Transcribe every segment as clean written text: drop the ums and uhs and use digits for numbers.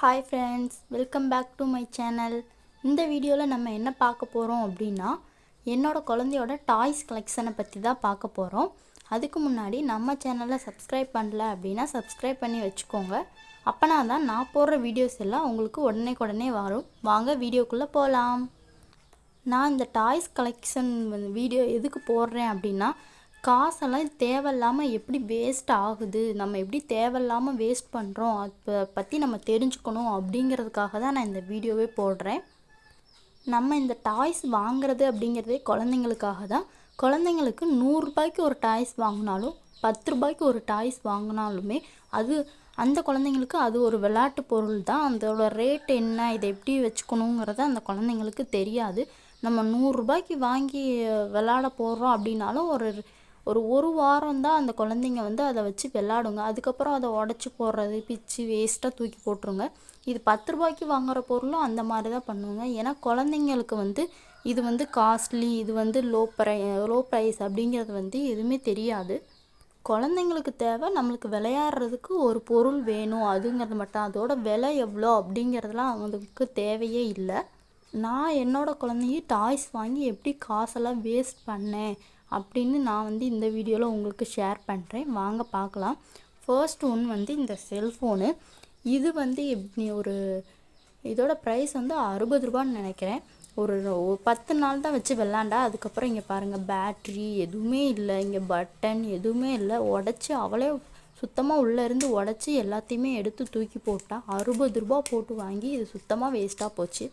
Hi friends, welcome back to my channel. இந்த வீடியோவில் நம்ம என்ன பார்க்க போகிறோம் அப்படின்னா என்னோட குழந்தையோட டாய்ஸ் கலெக்ஷனை பற்றி தான் பார்க்க போகிறோம். அதுக்கு முன்னாடி நம்ம சேனலை சப்ஸ்கிரைப் பண்ணல அப்படின்னா சப்ஸ்கிரைப் பண்ணி வச்சுக்கோங்க. அப்போனா தான் நான் போடுற வீடியோஸ் எல்லாம் உங்களுக்கு உடனே வரும். வாங்க வீடியோக்குள்ளே போகலாம். நான் இந்த டாய்ஸ் கலெக்ஷன் வீடியோ எதுக்கு போடுறேன் அப்படின்னா காசெல்லாம் தேவையில்லாமல் எப்படி வேஸ்ட் ஆகுது, நம்ம எப்படி தேவையில்லாமல் வேஸ்ட் பண்ணுறோம் அதை பற்றி நம்ம தெரிஞ்சுக்கணும் அப்படிங்கிறதுக்காக தான் நான் இந்த வீடியோவே போடுறேன். நம்ம இந்த டாய்ஸ் வாங்குறது அப்படிங்கிறதே குழந்தைங்களுக்காக தான். குழந்தைங்களுக்கு 100 ரூபாய்க்கு ஒரு டாய்ஸ் வாங்கினாலும் 10 ரூபாய்க்கு ஒரு டாய்ஸ் வாங்கினாலுமே அது அந்த குழந்தைங்களுக்கு அது ஒரு விளையாட்டு பொருள் தான். அதோட ரேட் என்ன, இதை எப்படி வச்சுக்கணுங்கிறத அந்த குழந்தைங்களுக்கு தெரியாது. நம்ம 100 ரூபாய்க்கு வாங்கி விளாட போடுறோம் அப்படின்னாலும் ஒரு வாரம் தான் அந்த குழந்தைங்க அதை வச்சு விளாடுங்க. அதுக்கப்புறம் அதை உடச்சி போடுறது, பிச்சு வேஸ்ட்டாக தூக்கி போட்டுருங்க. இது 10 ரூபாய்க்கு வாங்குகிற பொருளும் அந்த மாதிரி தான் பண்ணுவாங்க. ஏன்னா குழந்தைங்களுக்கு இது காஸ்ட்லி, இது லோ ப்ரைஸ் அப்படிங்கிறது எதுவுமே தெரியாது. குழந்தைங்களுக்கு தேவை நம்மளுக்கு விளையாடுறதுக்கு ஒரு பொருள் வேணும் அதுங்கிறது மட்டும். அதோட விலை எவ்வளோ அப்படிங்கிறதுலாம் அவங்களுக்கு தேவையே இல்லை. நான் என்னோட குழந்தைங்க டாய்ஸ் வாங்கி எப்படி காசெல்லாம் வேஸ்ட் பண்ணேன் அப்படின்னு நான் இந்த வீடியோவில் உங்களுக்கு ஷேர் பண்ணுறேன். வாங்க பார்க்கலாம். ஃபர்ஸ்ட் ஒன் இந்த செல்ஃபோனு. இது எப்படி இதோட ப்ரைஸ் 60 ரூபான்னு நினைக்கிறேன். ஒரு 10 நாள் தான் வச்சு விளாண்டா. அதுக்கப்புறம் இங்கே பாருங்கள், பேட்ரி எதுவுமே இல்லை, இங்கே பட்டன் எதுவுமே இல்லை. உடச்சி அவளே சுத்தமாக உள்ளேருந்து உடச்சி எல்லாத்தையுமே எடுத்து தூக்கி போட்டால் 60 ரூபா போட்டு வாங்கி இது சுத்தமாக வேஸ்ட்டாக போச்சு.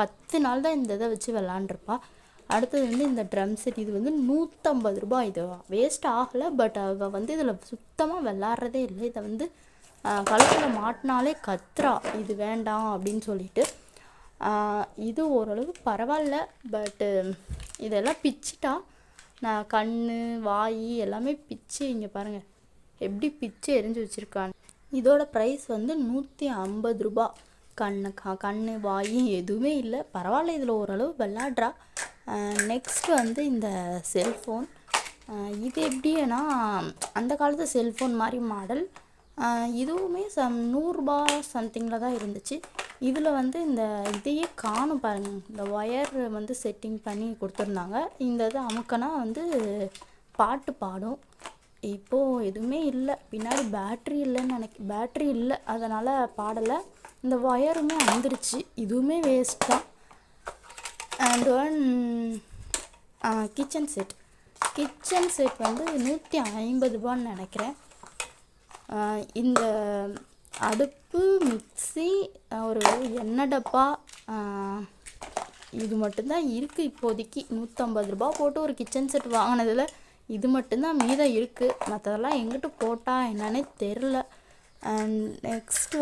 10 நாள் தான் இந்த இதை வச்சு விளாண்டுருப்பா. அடுத்தது இந்த ட்ரம் செட். இது 150 ரூபா. இது வேஸ்ட் ஆகலை, பட் அவள் இதில் சுத்தமாக விளாட்றதே இல்லை. இதை கழுத்தில் மாட்டினாலே கத்துறா, இது வேண்டாம் அப்படின்னு சொல்லிட்டு. இது ஓரளவு பரவாயில்ல, பட்டு இதெல்லாம் பிச்சுட்டா. நான் கண், வாய் எல்லாமே பிச்சு, இங்கே பாருங்கள் எப்படி பிச்சு எரிஞ்சு வச்சுருக்கான்னு. இதோட ப்ரைஸ் 150 ரூபா. கண், வாய் எதுவுமே இல்லை, பரவாயில்ல, இதில் ஓரளவு விளாட்றா. நெக்ஸ்ட் இந்த செல்ஃபோன். இது எப்படின்னா அந்த காலத்து செல்ஃபோன் மாதிரி மாடல். இதுவுமே 100 ரூபா சம்திங்கில் தான் இருந்துச்சு. இதில் இந்த இதையே காணும் பாருங்கள். இந்த ஒயர் செட்டிங் பண்ணி கொடுத்துருந்தாங்க. இந்த இது அமுக்கனா பாட்டு பாடும். இப்போது எதுவுமே இல்லை, பின்னாடி பேட்ரி இல்லைன்னு பேட்ரி இல்லை, அதனால் பாடலை. இந்த ஒயருமே வந்துருச்சு, இதுவுமே வேஸ்ட் தான். And one kitchen set. 150 ரூபான்னு நினைக்கிறேன். இந்த அடுப்பு, மிக்ஸி, ஒரு எண்ணெய் டப்பா, இது மட்டும்தான் இருக்குது இப்போதைக்கு. 150 ரூபா போட்டு ஒரு கிச்சன் செட் வாங்கினதில் இது மட்டும்தான் மீதம் இருக்குது. மற்றதெல்லாம் எங்கிட்ட போட்டால் என்னன்னே தெரில. அண்ட் நெக்ஸ்ட்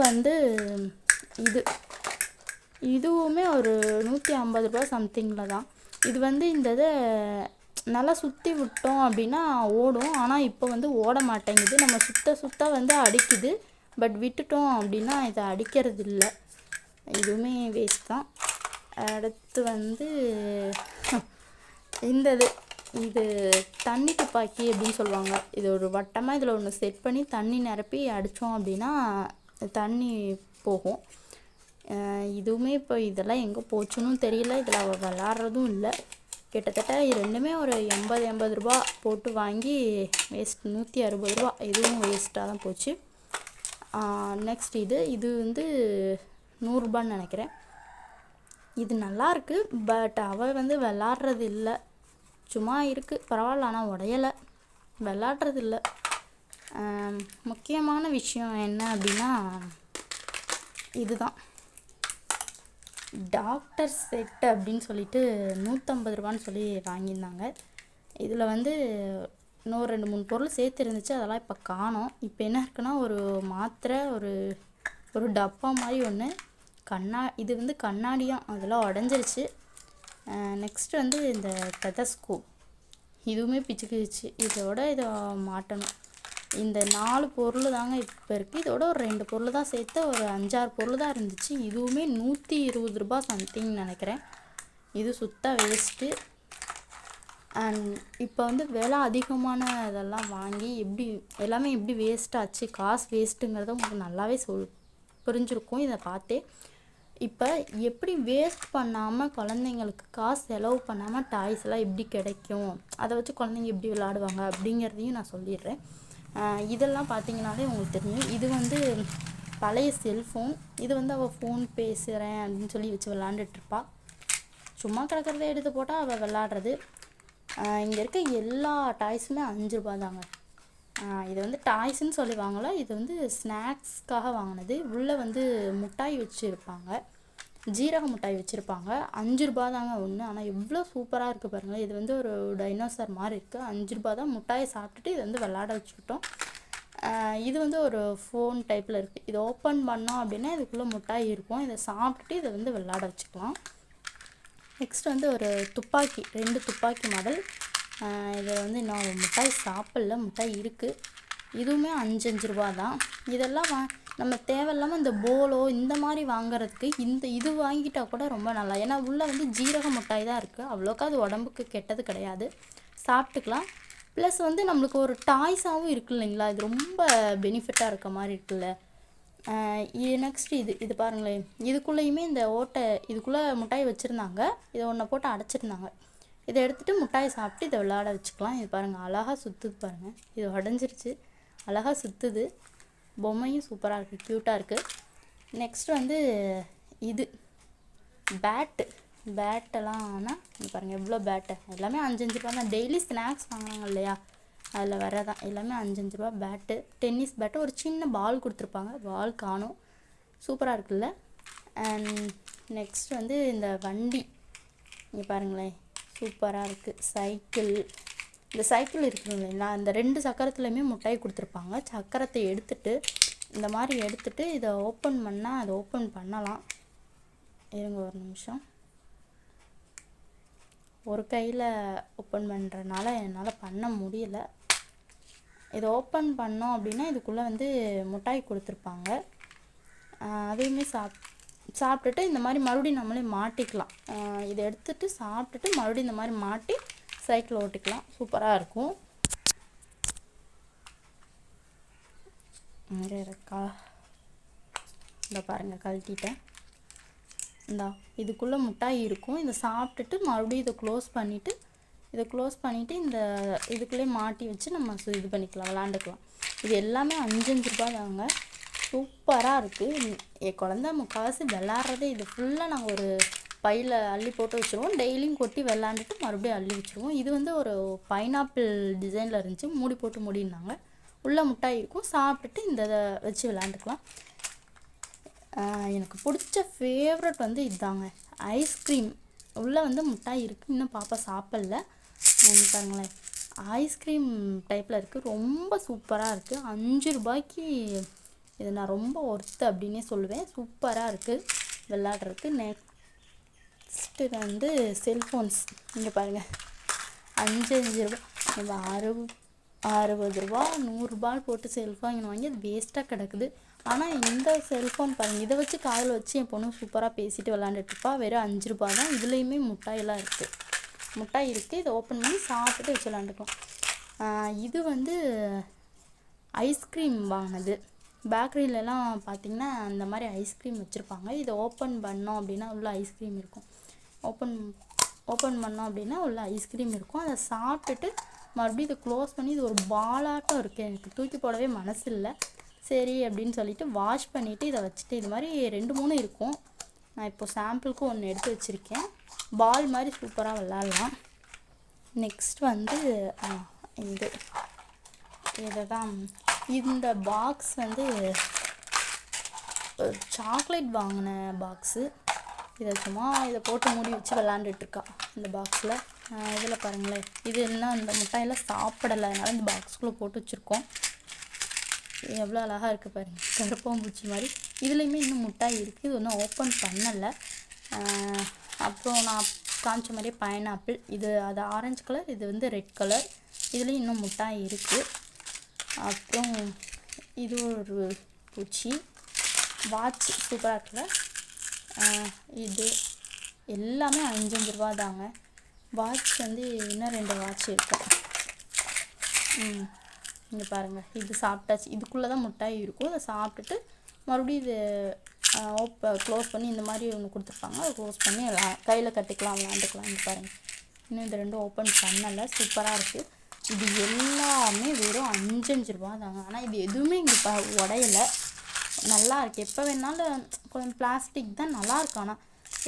இதுவுமே ஒரு 150 ரூபா சம்திங்கில் தான். இது இந்த இதை நல்லா சுற்றி விட்டோம் அப்படின்னா ஓடும். ஆனால் இப்போ ஓட மாட்டேங்குது. நம்ம சுத்த அடிக்குது, பட் விட்டுட்டோம் அப்படின்னா இதை அடிக்கிறது இல்லை. இதுவுமே வேஸ்ட் தான். அடுத்து இது தண்ணி துப்பாக்கி அப்படின்னு சொல்லுவாங்க. இது ஒரு வட்டமாக இதில் ஒன்று செட் பண்ணி தண்ணி நிரப்பி அடித்தோம் அப்படின்னா தண்ணி போகும். இதுவுமே இப்போ இதெல்லாம் எங்கே போச்சுன்னு தெரியல. இதில் அவள் விளாட்றதும் இல்லை. கிட்டத்தட்ட ரெண்டுமே ஒரு 80 ரூபா போட்டு வாங்கி வேஸ்ட். 160 ரூபா, இதுவும் வேஸ்ட்டாக தான் போச்சு. நெக்ஸ்ட் இது 100 ரூபான்னு நினைக்கிறேன். இது நல்லாயிருக்கு, பட் அவள் விளாட்றது இல்லை, சும்மா இருக்குது, பரவாயில்ல. ஆனால் உடையலை, விளாட்றது இல்லை. முக்கியமான விஷயம் என்ன அப்படின்னா இதுதான் டாக்டர் செட் அப்படின்னு சொல்லிட்டு 150 ரூபான்னு சொல்லி வாங்கியிருந்தாங்க. இதில் இன்னும் 2-3 பொருள் சேர்த்து இருந்துச்சு, அதெல்லாம் இப்போ காணோம். இப்போ என்ன இருக்குன்னா ஒரு மாத்திரை, ஒரு டப்பா மாதிரி ஒன்று, இது கண்ணாடியாக அதெல்லாம் உடஞ்சிருச்சு. நெக்ஸ்ட் இந்த டெதஸ்கோப். இதுவுமே பிச்சுக்கிச்சு. இதை மாட்டணும். இந்த 4 பொருள் தாங்க இப்போ இருக்குது. இதோட ஒரு 2 பொருள் தான் சேர்த்து ஒரு 5-6 பொருள் தான் இருந்துச்சு. இதுவுமே 120 ரூபா சம்திங் நினைக்கிறேன். இது சுத்த வேஸ்ட்டு. அண்ட் இப்போ விலை அதிகமான இதெல்லாம் வாங்கி எல்லாமே எப்படி வேஸ்ட் ஆச்சு, காசு வேஸ்ட்டுங்கிறத உங்களுக்கு நல்லாவே புரிஞ்சிருக்கும் இதை பார்த்தே. இப்போ எப்படி வேஸ்ட் பண்ணாமல் குழந்தைங்களுக்கு காசு செலவு பண்ணாமல் டாய்ஸ் எல்லாம் எப்படி கிடைக்கும், அதை வச்சு குழந்தைங்க எப்படி விளையாடுவாங்க அப்படிங்கிறதையும் நான் சொல்லிடுறேன். இதெல்லாம் பார்த்தீங்கன்னாலே உங்களுக்கு தெரியும். இது வந்து பழைய செல்ஃபோன். இது வந்து அவள் ஃபோன் பேசுகிறேன் அப்படின்னு சொல்லி வச்சு விளாண்டுட்ருப்பா. சும்மா கிடக்கிறத எடுத்து போட்டால் அவள் விளாட்றது. இங்கே இருக்க எல்லா டாய்ஸுமே 5 ரூபா தாங்க. இது வந்து டாய்ஸ்ன்னு சொல்லி வாங்கலை, இது வந்து ஸ்நாக்ஸ்க்காக வாங்கினது. உள்ளே வந்து மிட்டாய் வச்சுருப்பாங்க, ஜீரக மிட்டாய் வச்சுருப்பாங்க. 5 ரூபா தாங்க ஒன்று. ஆனால் எவ்வளோ சூப்பராக இருக்குது பாருங்கள். இது வந்து ஒரு டைனோசர் மாதிரி இருக்குது. 5 ரூபா தான். மிட்டாயை சாப்பிட்டுட்டு இது வந்து விளாட வச்சுக்கிட்டோம். இது வந்து ஒரு ஃபோன் டைப்பில் இருக்குது. இதை ஓப்பன் பண்ணோம் அப்படின்னா இதுக்குள்ளே மிட்டாய் இருக்கும். இதை சாப்பிட்டுட்டு இதை வந்து விளாட வச்சுக்கலாம். நெக்ஸ்ட் வந்து ஒரு துப்பாக்கி, 2 துப்பாக்கி மாடல். இதை வந்து இன்னும் மிட்டாய் சாப்பிடல, மிட்டாய் இருக்குது. இதுவுமே 5 ரூபா தான். இதெல்லாம் நம்ம தேவையில்லாமல் இந்த போலோ இந்த மாதிரி வாங்குறதுக்கு இது வாங்கிட்டால் கூட ரொம்ப நல்லா. ஏன்னா உள்ளே வந்து ஜீரக மிட்டாய் தான் இருக்குது. அவ்வளோக்கா அது உடம்புக்கு கெட்டது கிடையாது, சாப்பிட்டுக்கலாம். ப்ளஸ் வந்து நம்மளுக்கு ஒரு டாய்ஸாகவும் இருக்குது இல்லைங்களா. இது ரொம்ப பெனிஃபிட்டாக இருக்க மாதிரி இருக்குல்ல. நெக்ஸ்ட் இது பாருங்களேன். இதுக்குள்ளேயுமே இந்த ஓட்டை, இதுக்குள்ளே மிட்டாய் வச்சுருந்தாங்க. இதை ஒன்றை போட்டு அடைச்சிருந்தாங்க. இதை எடுத்துகிட்டு மிட்டாயை சாப்பிட்டு இதை விளையாட வச்சுக்கலாம். இது பாருங்கள், அழகாக சுற்றுது பாருங்கள். இது உடஞ்சிருச்சு, அழகாக சுற்றுது. பொம்மையும் சூப்பராக இருக்குது, க்யூட்டாக இருக்குது. நெக்ஸ்ட் வந்து இது பேட்டெல்லாம். ஆனால் இது பாருங்கள் எவ்வளோ பேட்டு. எல்லாமே 5 ரூபா தான். டெய்லி ஸ்நாக்ஸ் வாங்கினாங்க இல்லையா, அதில் வரதான். எல்லாமே 5 ரூபா பேட்டு. Tennis bat. ஒரு சின்ன பால் கொடுத்துருப்பாங்க, பால் காணும். சூப்பராக இருக்குல்ல. அண்ட் நெக்ஸ்ட் வந்து இந்த வண்டி இங்கே பாருங்களேன், சூப்பராக இருக்குது. சைக்கிள். இந்த சைக்கிள் இருக்குது இல்லைங்களா, இந்த 2 சக்கரத்துலையுமே மிட்டாய் கொடுத்துருப்பாங்க. சக்கரத்தை எடுத்துகிட்டு இந்த மாதிரி எடுத்துகிட்டு இதை ஓப்பன் பண்ணால் அதை ஓப்பன் பண்ணலாம். இருங்க ஒரு நிமிஷம். ஒரு கையில் ஓப்பன் பண்ணுறதுனால என்னால் பண்ண முடியல. இதை ஓப்பன் பண்ணோம் அப்படின்னா இதுக்குள்ளே வந்து மிட்டாய் கொடுத்துருப்பாங்க. அதையுமே சாப்பிட்டுட்டு இந்த மாதிரி மறுபடியும் நம்மளே மாட்டிக்கலாம். இதை எடுத்துகிட்டு சாப்பிட்டுட்டு மறுபடியும் இந்த மாதிரி மாட்டி சைக்கிள் ஓட்டிக்கலாம். சூப்பராக இருக்கும். இங்கே இருக்கா, இந்த பாருங்கள் கழட்டிட்டேன். இந்தா இதுக்குள்ளே மிட்டாய் இருக்கும். இதை சாப்பிட்டுட்டு மறுபடியும் இதை க்ளோஸ் பண்ணிவிட்டு இந்த இதுக்குள்ளே மாட்டி வச்சு நம்ம இது பண்ணிக்கலாம், விளாண்டுக்கலாம். இது எல்லாமே 5 ரூபா தாங்க. சூப்பராக இருக்குது. என் குழந்த முக்கால்வாசி விளாட்றதே இது. ஃபுல்லாக நாங்கள் ஒரு பையில் அள்ளி போட்டு வச்சுருவோம். டெய்லியும் கொட்டி விளாண்டுட்டு மறுபடியும் அள்ளி வச்சுருவோம். இது வந்து ஒரு பைனாப்பிள் டிசைனில் இருந்துச்சு. மூடி போட்டு மூடினாங்க. உள்ளே மிட்டாய் இருக்கும். சாப்பிட்டுட்டு இந்த இதை வச்சு விளாண்டுக்கலாம். எனக்கு பிடிச்ச ஃபேவரட் வந்து இதுதாங்க, ஐஸ்கிரீம். உள்ளே வந்து மிட்டாய் இருக்குது, இன்னும் பாப்பா சாப்பிடல. பாருங்களேன், ஐஸ்கிரீம் டைப்பில் இருக்குது. ரொம்ப சூப்பராக இருக்குது. 5 ரூபாய்க்கு இது நான் ரொம்ப ஒர்த்து அப்படின்னே சொல்லுவேன். சூப்பராக இருக்குது விளாட்றதுக்கு. நெக்ஸ்ட்டு வந்து செல்ஃபோன்ஸ். இங்கே பாருங்கள், 5 ரூபா. நம்ம 60 ரூபா 100 ரூபான்னு போட்டு செல்ஃபோன் வாங்கி அது வேஸ்ட்டாக கிடக்குது. ஆனால் இந்த செல்ஃபோன் பாருங்கள், இதை வச்சு காதில் வச்சு என் பொண்ணு சூப்பராக பேசிட்டு விளாண்டுட்ருப்பா. வெறும் 5 ரூபா தான். இதுலேயுமே மிட்டாயெல்லாம் இருக்குது. இதை ஓப்பன் பண்ணி சாப்பிட்டுட்டு வச்சு விளாண்டுக்கலாம். இது வந்து ஐஸ்கிரீம் வாங்கினது. பேக்கரியிலலாம் பார்த்திங்கன்னா அந்த மாதிரி ஐஸ்கிரீம் வச்சுருப்பாங்க. இதை ஓப்பன் பண்ணோம் அப்படின்னா உள்ள ஐஸ்கிரீம் இருக்கும். ஓப்பன் பண்ணோம் அப்படின்னா உள்ள ஐஸ்கிரீம் இருக்கும். அதை சாப்பிட்டுட்டு மறுபடியும் இதை க்ளோஸ் பண்ணி, இது ஒரு பாலாட்டம் இருக்குது. எனக்கு தூக்கி போடவே மனசு இல்லை. சரி அப்படின்னு சொல்லிட்டு வாஷ் பண்ணிவிட்டு இதை வச்சுட்டு, இது மாதிரி 2-3 இருக்கும். நான் இப்போ சாம்பிளுக்கு ஒன்று எடுத்து வச்சுருக்கேன். பால் மாதிரி சூப்பராக விளாட்லாம். நெக்ஸ்ட் வந்து இதை தான். இந்த பாக்ஸ் வந்து சாக்லேட் வாங்கின பாக்ஸு. இதை போட்டு மூடி வச்சு விளாண்டுட்ருக்கா இந்த பாக்ஸில். இதில் பாருங்களேன், இது இன்னும் இந்த மிட்டாயெல்லாம் சாப்பிடலை, அதனால் இந்த பாக்ஸ்குள்ளே போட்டு வச்சுருக்கோம். எவ்வளோ அழகாக இருக்குது பாருங்கள், கருப்பாம்பூச்சி மாதிரி. இதுலேயுமே இன்னும் மிட்டாய் இருக்குது, இது ஒன்றும் ஓப்பன் பண்ணலை. அப்புறம் நான் காமிச்ச மாதிரியே பைனாப்பிள். அது ஆரஞ்சு கலர், இது வந்து ரெட் கலர். இதுலேயும் இன்னும் மிட்டாய் இருக்குது. அப்புறம் இது ஒரு பூச்சி. வாட்ச் சூப்பராக இருக்குல்ல. இது எல்லாமே 5 ரூபா தாங்க. வாட்ச் வந்து இன்னும் 2 வாட்ச் இருக்கும். இங்கே பாருங்கள், இது சாப்பிட்டாச்சு. இதுக்குள்ளே தான் மிட்டாய் இருக்கும். அதை சாப்பிட்டுட்டு மறுபடியும் இது க்ளோஸ் பண்ணி இந்த மாதிரி ஒன்று கொடுத்துருப்பாங்க. அதை க்ளோஸ் பண்ணி கையில் கட்டிக்கலாம், விளாண்டுக்கலாம். இது பாருங்கள், இன்னும் இது ரெண்டும் ஓப்பன் பண்ணலை. சூப்பராக இருக்குது. இது எல்லாமே வெறும் 5 ரூபா தாங்க. ஆனால் இது எதுவுமே இங்கே உடையலை, நல்லா இருக்குது. எப்போ வேணாலும் கொஞ்சம் பிளாஸ்டிக் தான், நல்லா இருக்கு. ஆனால்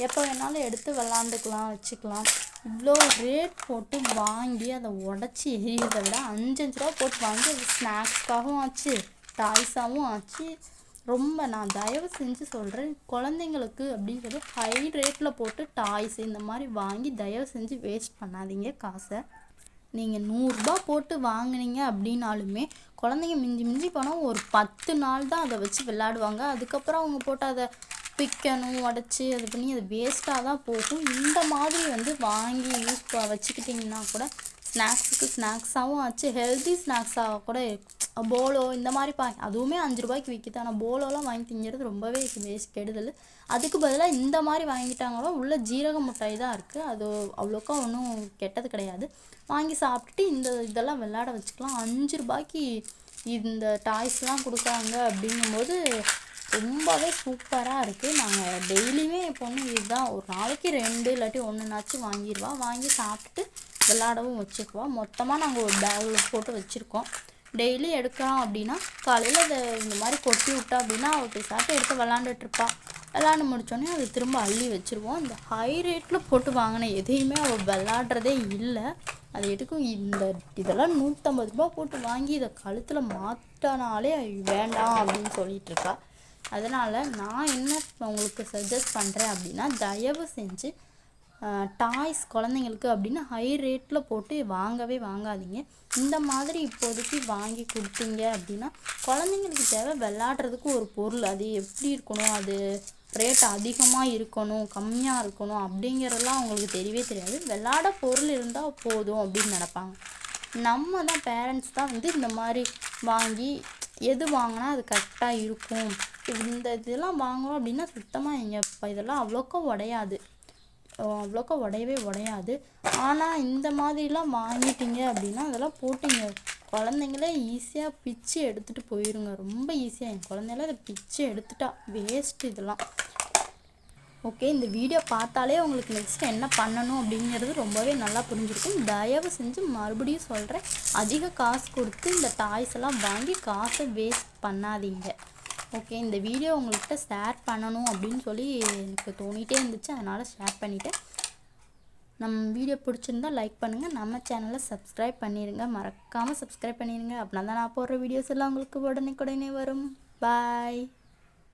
எப்போ வேணாலும் எடுத்து விளாண்டுக்கலாம், வச்சுக்கலாம். இவ்வளோ ரேட் போட்டு வாங்கி அதை உடச்சி எரியதை விட 5 ரூபா போட்டு வாங்கி அது ஸ்நாக்ஸ்க்காகவும் ஆச்சு, டாய்ஸாகவும் ஆச்சு. ரொம்ப நான் தயவு செஞ்சு சொல்கிறேன், குழந்தைங்களுக்கு அப்படின்னு சொல்லி ஹை ரேட்டில் போட்டு டாய்ஸ் இந்த மாதிரி வாங்கி தயவு செஞ்சு வேஸ்ட் பண்ணாதீங்க காசை. நீங்கள் 100 ரூபா போட்டு வாங்கினீங்க அப்படின்னாலுமே குழந்தைங்க மிஞ்சி போனால் ஒரு 10 நாள் தான் அதை வச்சு விளையாடுவாங்க. அதுக்கப்புறம் அவங்க போட்டு அதை பிக்கணும், உடச்சி அது பண்ணி அது வேஸ்ட்டாக தான் போகும். இந்த மாதிரி வாங்கி யூஸ் வச்சுக்கிட்டிங்கன்னா கூட ஸ்நாக்ஸாகவும் ஆச்சு, ஹெல்த்தி ஸ்நாக்ஸாக கூட போலோ இந்த மாதிரி அதுவுமே 5 ரூபாய்க்கு விற்கிது. ஆனால் போலோலாம் வாங்கி திங்கிறது ரொம்பவே கெடுதல். அதுக்கு பதிலாக இந்த மாதிரி வாங்கிட்டாங்களோ உள்ள ஜீரக மிட்டாய் தான் இருக்குது, அது அவ்வளோக்கா ஒன்றும் கெட்டது கிடையாது. வாங்கி சாப்பிட்டுட்டு இதெல்லாம் விளையாட வச்சுக்கலாம். 5 ரூபாய்க்கு இந்த டாய்ஸ்லாம் கொடுக்குறாங்க அப்படிங்கும்போது ரொம்பவே சூப்பராக இருக்குது. நாங்கள் டெய்லியுமே என் பொண்ணு இதுதான், ஒரு நாளைக்கு 2 இல்லாட்டி 1 வாங்கிடுவா. வாங்கி சாப்பிட்டுட்டு விளையாடவும் வச்சுக்குவா. மொத்தமாக நாங்கள் ஒரு பேக்கில் போட்டு வச்சுருக்கோம். டெய்லி எடுக்கிறோம் அப்படின்னா காலையில் அதை இந்த மாதிரி கொட்டி விட்டா அப்படின்னா அவள் பேசாட்டு எடுத்து விளாண்டுட்ருப்பா. விளாண்டு முடித்தோடனே அதை திரும்ப அள்ளி வச்சுருவோம். இந்த ஹை ரேட்டில் போட்டு வாங்கின எதையுமே அவள் விளாட்றதே இல்லை. அது எதுக்கும் இதெல்லாம் 150 ரூபா போட்டு வாங்கி இதை கழுத்தில் மாட்டினாலே வேண்டாம் அப்படின்னு சொல்லிகிட்ருக்கா. அதனால் நான் என்ன உங்களுக்கு சஜஸ்ட் பண்ணுறேன் அப்படின்னா, தயவு செஞ்சு டாய்ஸ் குழந்தைங்களுக்கு அப்படின்னு ஹை ரேட்டில் போட்டு வாங்காதீங்க. இந்த மாதிரி இப்போதைக்கு வாங்கி கொடுத்தீங்க அப்படின்னா குழந்தைங்களுக்கு தேவை விளையாடுறதுக்கு ஒரு பொருள். அது எப்படி இருக்கணும், அது ரேட் அதிகமாக இருக்கணும், கம்மியாக இருக்கணும் அப்படிங்கிறதெல்லாம் அவங்களுக்கு தெரியவே தெரியாது. விளையாட பொருள் இருந்தால் போதும் அப்படின்னு நினப்பாங்க. நம்ம தான் பேரண்ட்ஸ் தான் இந்த மாதிரி வாங்கி எது வாங்கினா அது கரெக்டாக இருக்கும். இதெல்லாம் வாங்குறோம் அப்படின்னா சுத்தமாக இதெல்லாம் அவ்வளோக்கா உடையவே. ஆனால் இந்த மாதிரிலாம் வாங்கிட்டீங்க அப்படின்னா அதெல்லாம் போட்டிங்க குழந்தைங்களே ஈஸியாக பிச்சு எடுத்துகிட்டு போயிருங்க. ரொம்ப ஈஸியாக என் குழந்தைங்கள இதை பிச்சு எடுத்துட்டா வேஸ்ட்டு இதெல்லாம். ஓகே, இந்த வீடியோ பார்த்தாலே உங்களுக்கு நெக்ஸ்ட் என்ன பண்ணணும் அப்படிங்கிறது ரொம்பவே நல்லா புரிஞ்சிருக்கும். தயவு செஞ்சு மறுபடியும் சொல்கிறேன், அதிக காசு கொடுத்து இந்த டாய்ஸ் எல்லாம் வாங்கி காசை வேஸ்ட் பண்ணாதீங்க. ஓகே, இந்த வீடியோ உங்கள்கிட்ட ஷேர் பண்ணணும் அப்படின்னு சொல்லி எனக்கு தோணிகிட்டே இருந்துச்சு, அதனால் ஷேர் பண்ணிவிட்டேன். நம்ம வீடியோ பிடிச்சிருந்தா லைக் பண்ணுங்கள், நம்ம சேனலை சப்ஸ்கிரைப் பண்ணிடுங்க, மறக்காமல் சப்ஸ்கிரைப் பண்ணிடுங்க. அப்படின்னா தான் நான் போடுற வீடியோஸ் எல்லாம் உங்களுக்கு உடனே வரும். பாய்.